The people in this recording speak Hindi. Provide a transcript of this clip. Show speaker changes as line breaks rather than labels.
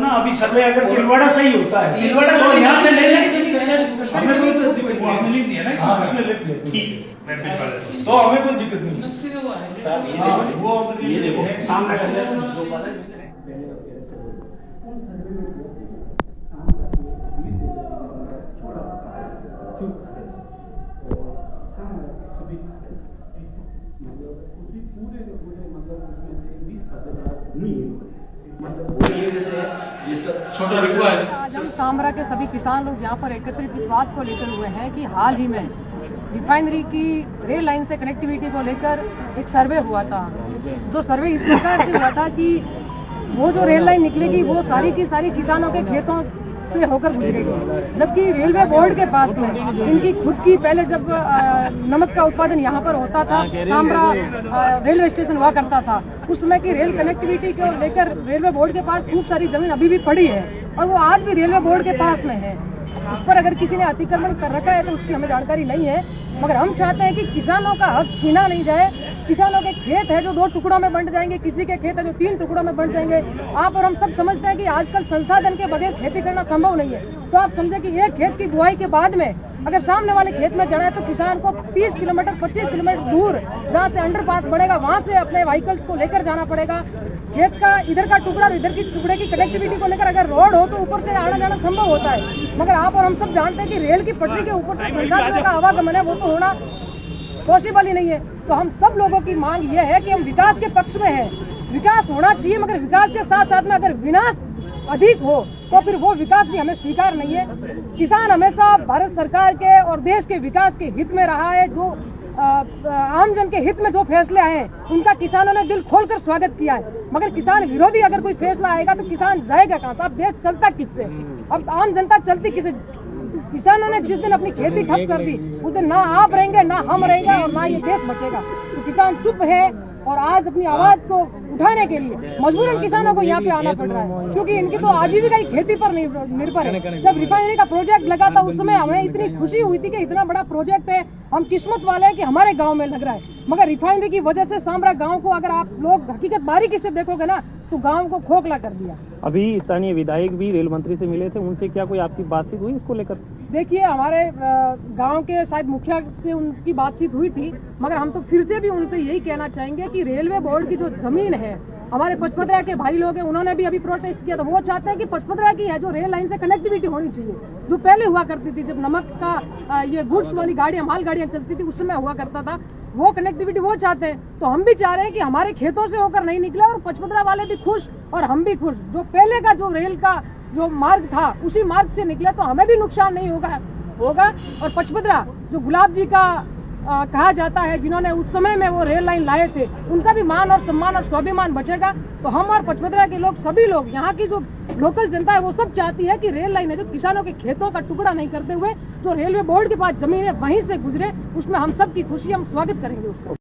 ना, अभी सर्वे अगर तिलवाड़ा सही होता है,
तिलवाड़ा तो यहाँ से ले लें,
हमें कोई दिक्कत नहीं,
आपने लिख दिया ना इसमें?
हाँ, इसमें लिख लिया।
ठीक है, मैं भिजवा देता हूँ।
तो हमें कोई दिक्कत नहीं।
साहब
हाँ, वो अगर
ये देखो सामने जो बात है जिसका छोटा
आज हम कामरा के सभी किसान लोग यहाँ पर एकत्रित इस बात को लेकर हुए हैं कि हाल ही में रिफाइनरी की रेल लाइन से कनेक्टिविटी को लेकर एक सर्वे हुआ था। जो सर्वे इस प्रकार से हुआ था कि वो जो रेल लाइन निकलेगी वो सारी की सारी किसानों के खेतों से होकर गुजरेगी, जबकि रेलवे बोर्ड के पास में इनकी खुद की पहले जब नमक का उत्पादन यहाँ पर होता था, कामरा रेलवे स्टेशन हुआ करता था, उसमें की रेल कनेक्टिविटी को लेकर रेलवे बोर्ड के पास खूब सारी जमीन अभी भी पड़ी है और वो आज भी रेलवे बोर्ड के पास में है। उस पर अगर किसी ने अतिक्रमण कर रखा है तो उसकी हमें जानकारी नहीं है, मगर हम चाहते हैं कि किसानों का हक छीना नहीं जाए। किसानों के खेत है जो 2 टुकड़ों में बंट जाएंगे, किसी के खेत है जो 3 टुकड़ों में बंट जाएंगे। आप और हम सब समझते हैं कि आजकल संसाधन के बगैर खेती करना संभव नहीं है। तो आप समझे कि एक खेत की बुआई के बाद में अगर सामने वाले खेत में जाना है तो किसान को 30 किलोमीटर 25 किलोमीटर दूर जहाँ से अंडरपास बढ़ेगा वहाँ से अपने व्हीकल्स को लेकर जाना पड़ेगा। खेत का इधर का टुकड़ा और इधर की टुकड़े की कनेक्टिविटी को लेकर अगर रोड हो तो ऊपर से आना जाना संभव होता है, मगर आप और हम सब जानते हैं कि रेल की पटरी के ऊपर से संसाधनों का आवागमन है वो तो होना पॉसिबल ही नहीं है। तो हम सब लोगों की मांग ये है कि हम विकास के पक्ष में है, विकास होना चाहिए, मगर विकास के साथ साथ में अगर विनाश अधिक हो तो फिर वो विकास भी हमें स्वीकार नहीं है। किसान हमेशा भारत सरकार के और देश के विकास के हित में रहा है। जो आमजन के हित में जो फैसले आए उनका किसानों ने दिल खोलकर स्वागत किया है, मगर किसान विरोधी अगर कोई फैसला आएगा तो किसान जाएगा कहाँ से? अब देश चलता किससे? अब आम जनता चलती किससे? किसानों ने जिस दिन अपनी खेती ठप कर दी उस दिन ना आप रहेंगे, ना हम रहेंगे और ना ये देश बचेगा। तो किसान चुप है और आज अपनी आवाज को उठाने के लिए मजबूरन किसानों को यहाँ पे आना पड़ रहा है, क्योंकि इनकी तो आजीविका ही खेती पर निर्भर है। जब रिफाइनरी का प्रोजेक्ट लगा था उस समय हमें इतनी खुशी हुई थी कि इतना बड़ा प्रोजेक्ट है, हम किस्मत वाले हैं कि हमारे गांव में लग रहा है, मगर रिफाइनरी की वजह से सामरा गांव को अगर आप लोग हकीकत बारीकी से देखोगे ना तो गांव को खोखला कर दिया।
अभी स्थानीय विधायक भी रेल मंत्री से मिले थे, उनसे क्या कोई आपकी बातचीत हुई इसको लेकर?
देखिए, हमारे गांव के शायद मुखिया से उनकी बातचीत हुई थी, मगर हम तो फिर से भी उनसे यही कहना चाहेंगे कि रेलवे बोर्ड की जो जमीन है, हमारे पचपदरा के भाई लोग हैं, उन्होंने भी अभी प्रोटेस्ट किया था। वो चाहते हैं कि पचपदरा की है जो रेल लाइन से कनेक्टिविटी होनी चाहिए, जो पहले हुआ करती थी जब नमक का ये गुड्स वाली गाड़ियां माल गाड़ियां चलती थी उस समय हुआ करता था, वो कनेक्टिविटी वो चाहते हैं। तो हम भी चाह रहे हैं कि हमारे खेतों से होकर नहीं निकले और पचपदरा वाले भी खुश और हम भी खुश। जो पहले का जो रेल का जो मार्ग था उसी मार्ग से निकले तो हमें भी नुकसान नहीं होगा। और पचपदरा जो गुलाब जी का कहा जाता है, जिन्होंने उस समय में वो रेल लाइन लाए थे, उनका भी मान और सम्मान और स्वाभिमान बचेगा। तो हम और पचपदरा के लोग, सभी लोग, यहाँ की जो लोकल जनता है वो सब चाहती है कि रेल लाइन है जो किसानों के खेतों का टुकड़ा नहीं करते हुए जो रेलवे बोर्ड के पास जमीन है वहीं से गुजरे, उसमें हम सब की खुशी, हम स्वागत करेंगे उसको।